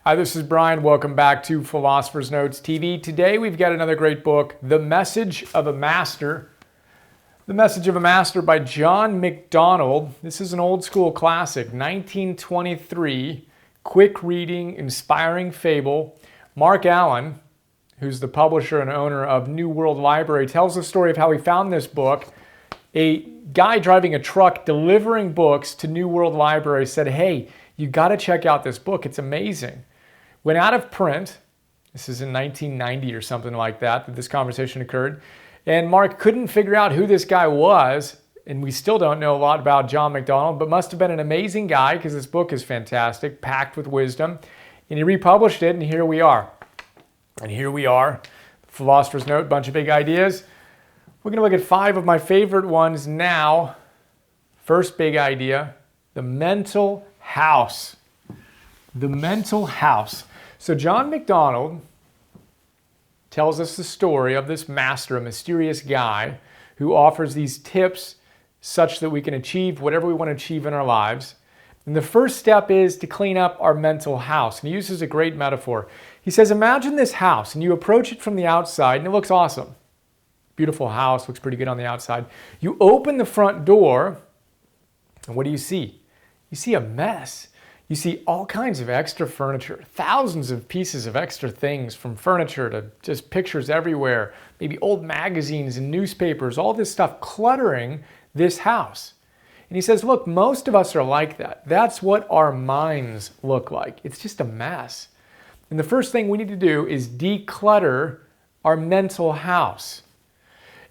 Hi, this is Brian. Welcome back to Philosopher's Notes TV. Today we've got another great book, The Message of a Master. The Message of a Master by John McDonald. This is an old school classic, 1923, quick reading, inspiring fable. Mark Allen, who's the publisher and owner of New World Library, tells the story of how he found this book. A guy driving a truck delivering books to New World Library said, "Hey, you got to check out this book. It's amazing." Went out of print. This is in 1990 or something like that this conversation occurred. And Mark couldn't figure out who this guy was. And we still don't know a lot about John McDonald, but must have been an amazing guy because this book is fantastic, packed with wisdom. And he republished it, and here we are. And here we are, Philosopher's Note, bunch of big ideas. We're going to look at 5 of my favorite ones now. First big idea, the mental house. The mental house. So John McDonald tells us the story of this master, a mysterious guy who offers these tips such that we can achieve whatever we want to achieve in our lives. And the first step is to clean up our mental house. And he uses a great metaphor. He says, imagine this house and you approach it from the outside and it looks awesome. Beautiful house, looks pretty good on the outside. You open the front door and what do you see? You see a mess. You see all kinds of extra furniture, thousands of pieces of extra things, from furniture to just pictures everywhere, maybe old magazines and newspapers, all this stuff cluttering this house. And he says, look, most of us are like that. That's what our minds look like. It's just a mess. And the first thing we need to do is declutter our mental house.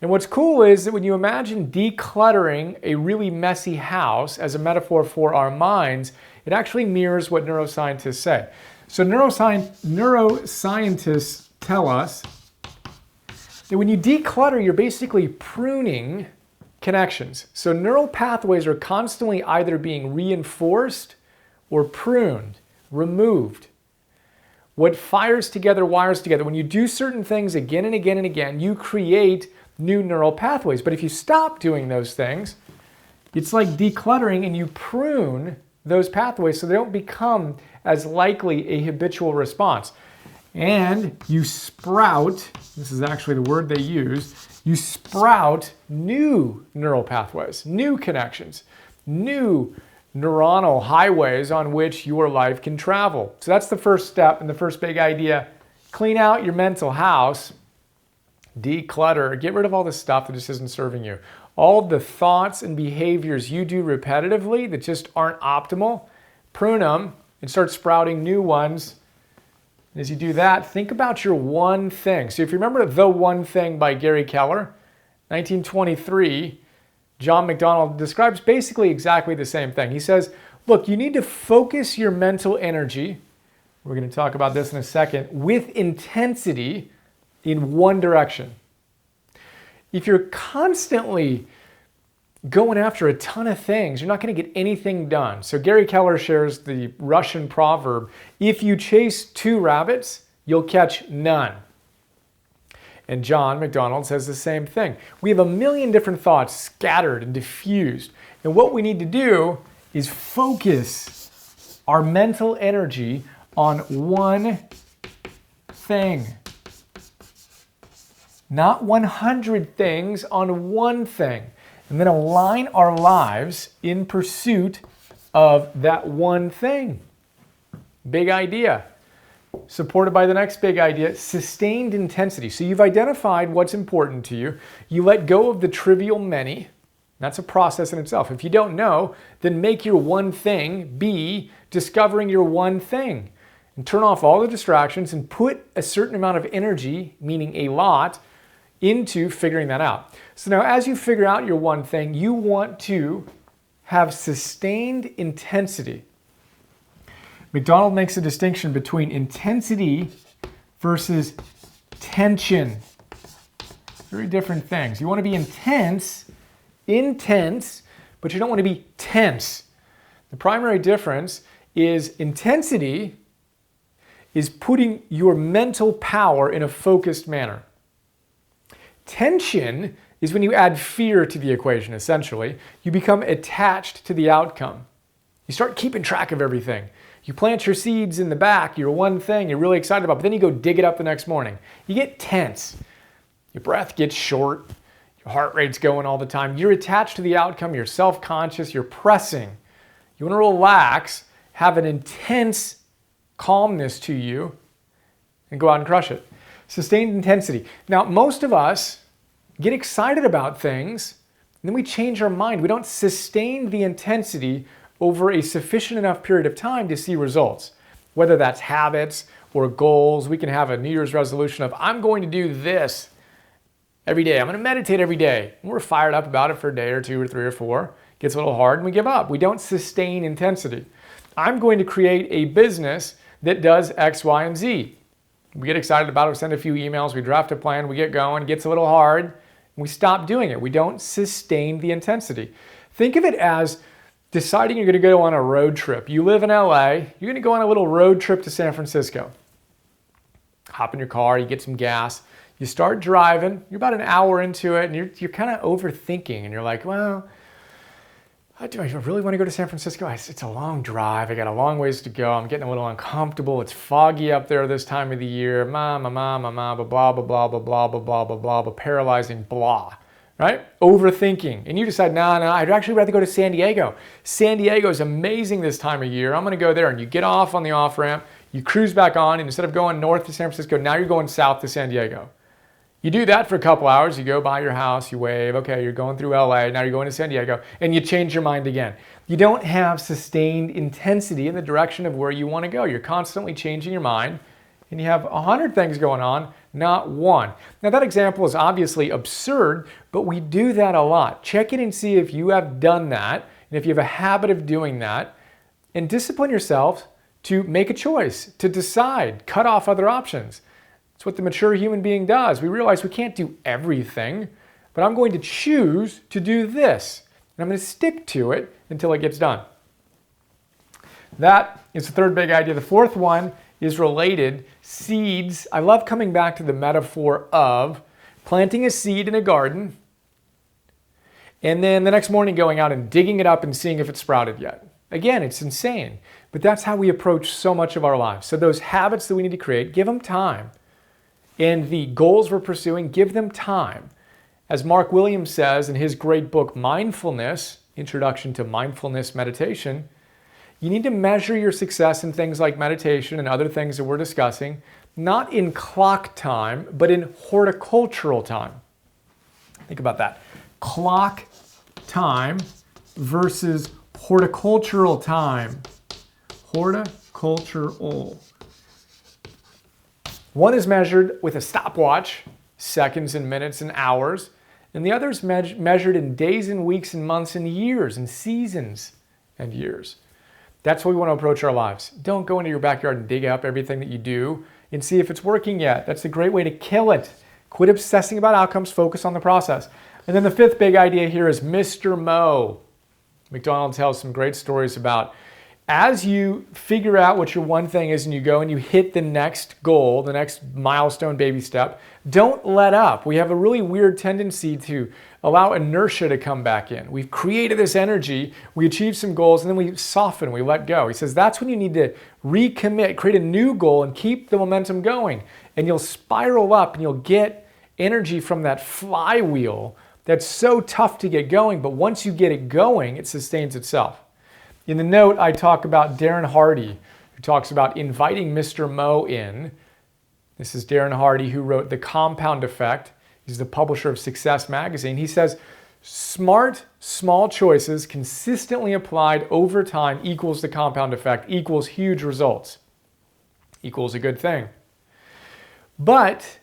And what's cool is that when you imagine decluttering a really messy house as a metaphor for our minds, it actually mirrors what neuroscientists say. So neuroscientists tell us that when you declutter, you're basically pruning connections. So neural pathways are constantly either being reinforced or pruned, removed. What fires together wires together. When you do certain things again and again and again, you create new neural pathways. But if you stop doing those things, it's like decluttering and you prune those pathways so they don't become as likely a habitual response. And you sprout, this is actually the word they use, you sprout new neural pathways, new connections, new neuronal highways on which your life can travel. So that's the first step and the first big idea. Clean out your mental house, declutter, get rid of all the stuff that just isn't serving you. All the thoughts and behaviors you do repetitively that just aren't optimal, prune them and start sprouting new ones. And as you do that, think about your one thing. So if you remember The One Thing by Gary Keller, 1923, John McDonald describes basically exactly the same thing. He says, look, you need to focus your mental energy, we're going to talk about this in a second, with intensity in one direction. If you're constantly going after a ton of things, you're not going to get anything done. So Gary Keller shares the Russian proverb, if you chase 2 rabbits, you'll catch none. And John McDonald says the same thing. We have a million different thoughts scattered and diffused. And what we need to do is focus our mental energy on one thing. Not 100 things, on one thing. And then align our lives in pursuit of that one thing. Big idea. Supported by the next big idea, sustained intensity. So you've identified what's important to you. You let go of the trivial many. That's a process in itself. If you don't know, then make your one thing be discovering your one thing. And turn off all the distractions and put a certain amount of energy, meaning a lot, into figuring that out. So now as you figure out your one thing, you want to have sustained intensity. McDonald makes a distinction between intensity versus tension. Very different things. You want to be intense, but you don't want to be tense. The primary difference is intensity is putting your mental power in a focused manner. Tension is when you add fear to the equation, essentially. You become attached to the outcome. You start keeping track of everything. You plant your seeds in the back, your one thing you're really excited about, but then you go dig it up the next morning. You get tense. Your breath gets short. Your heart rate's going all the time. You're attached to the outcome. You're self-conscious. You're pressing. You want to relax, have an intense calmness to you, and go out and crush it. Sustained intensity. Now, most of us get excited about things, and then we change our mind. We don't sustain the intensity over a sufficient enough period of time to see results. Whether that's habits or goals, we can have a New Year's resolution of, I'm going to do this every day. I'm going to meditate every day. And we're fired up about it for a day or two or three or four. It gets a little hard and we give up. We don't sustain intensity. I'm going to create a business that does X, Y, and Z. We get excited about it, we send a few emails, we draft a plan, we get going, it gets a little hard, and we stop doing it. We don't sustain the intensity. Think of it as deciding you're going to go on a road trip. You live in LA, you're going to go on a little road trip to San Francisco. Hop in your car, you get some gas, you start driving, you're about an hour into it, and you're kind of overthinking, and you're like, well, do I really want to go to San Francisco? It's a long drive, I got a long ways to go, I'm getting a little uncomfortable, it's foggy up there this time of the year, blah, blah, blah, blah, blah, blah, blah, blah, blah, blah, blah, blah, paralyzing blah. Right? Overthinking. And you decide, no, I'd actually rather go to San Diego. San Diego is amazing this time of year. I'm going to go there. And you get off on the off-ramp, you cruise back on, and instead of going north to San Francisco, now you're going south to San Diego. You do that for a couple hours. You go by your house, you wave, okay, you're going through LA, now you're going to San Diego, and you change your mind again. You don't have sustained intensity in the direction of where you want to go. You're constantly changing your mind, and you have 100 things going on, not one. Now that example is obviously absurd, but we do that a lot. Check in and see if you have done that, and if you have a habit of doing that, and discipline yourself to make a choice, to decide, cut off other options. It's what the mature human being does. We realize we can't do everything, but I'm going to choose to do this, and I'm going to stick to it until it gets done. That is the third big idea. The fourth one is related. Seeds. I love coming back to the metaphor of planting a seed in a garden and then the next morning going out and digging it up and seeing if it sprouted yet. Again, it's insane, but that's how we approach so much of our lives. So those habits that we need to create, give them time. And the goals we're pursuing, give them time. As Mark Williams says in his great book, Mindfulness, Introduction to Mindfulness Meditation, you need to measure your success in things like meditation and other things that we're discussing, not in clock time, but in horticultural time. Think about that. Clock time versus horticultural time. Horticultural. One is measured with a stopwatch, seconds and minutes and hours, and the other is measured in days and weeks and months and years and seasons and years. That's how we want to approach our lives. Don't go into your backyard and dig up everything that you do and see if it's working yet. That's a great way to kill it. Quit obsessing about outcomes, focus on the process. And then the fifth big idea here is Mr. Mo. McDonald tells some great stories about as you figure out what your one thing is and you go and you hit the next goal, the next milestone baby step, don't let up. We have a really weird tendency to allow inertia to come back in. We've created this energy, we achieve some goals, and then we soften, we let go. He says that's when you need to recommit, create a new goal and keep the momentum going. And you'll spiral up and you'll get energy from that flywheel that's so tough to get going, but once you get it going, it sustains itself. In the note, I talk about Darren Hardy, who talks about inviting Mr. Mo in. This is Darren Hardy, who wrote The Compound Effect. He's the publisher of Success Magazine. He says, smart, small choices consistently applied over time equals the compound effect, equals huge results, equals a good thing. But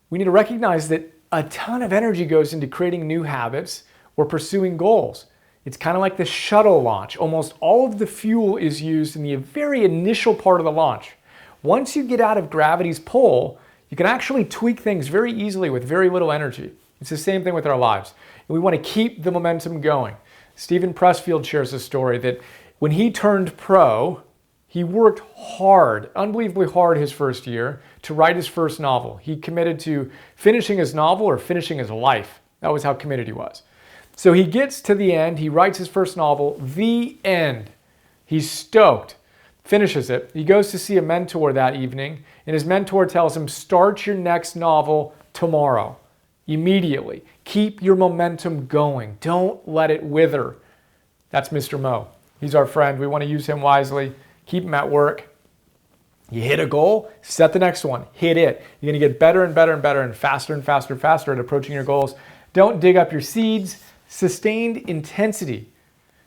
we need to recognize that a ton of energy goes into creating new habits or pursuing goals. It's kind of like the shuttle launch. Almost all of the fuel is used in the very initial part of the launch. Once you get out of gravity's pull, you can actually tweak things very easily with very little energy. It's the same thing with our lives. And we want to keep the momentum going. Stephen Pressfield shares a story that when he turned pro, he worked hard, unbelievably hard his first year to write his first novel. He committed to finishing his novel or finishing his life. That was how committed he was. So he gets to the end, he writes his first novel, the end. He's stoked. finishes it. He goes to see a mentor that evening, and his mentor tells him, start your next novel tomorrow, immediately. Keep your momentum going. Don't let it wither. That's Mr. Mo. He's our friend. We want to use him wisely. Keep him at work. You hit a goal, set the next one. Hit it. You're going to get better and better and better and faster and faster and faster at approaching your goals. Don't dig up your seeds. Sustained intensity.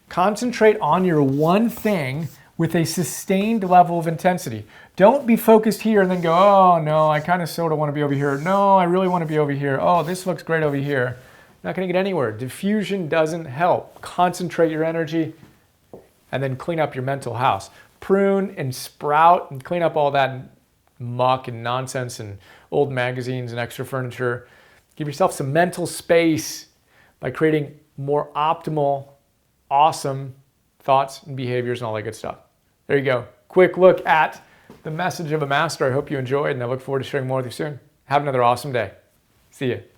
Concentrate on your one thing with a sustained level of intensity. Don't be focused here and then go, oh no, I kind of sort of want to be over here. No, I really want to be over here. Oh, this looks great over here. Not going to get anywhere. Diffusion doesn't help. Concentrate your energy and then clean up your mental house. Prune and sprout and clean up all that muck and nonsense and old magazines and extra furniture. Give yourself some mental space by creating more optimal, awesome thoughts and behaviors and all that good stuff. There you go. Quick look at The Message of a Master. I hope you enjoyed, and I look forward to sharing more with you soon. Have another awesome day. See you.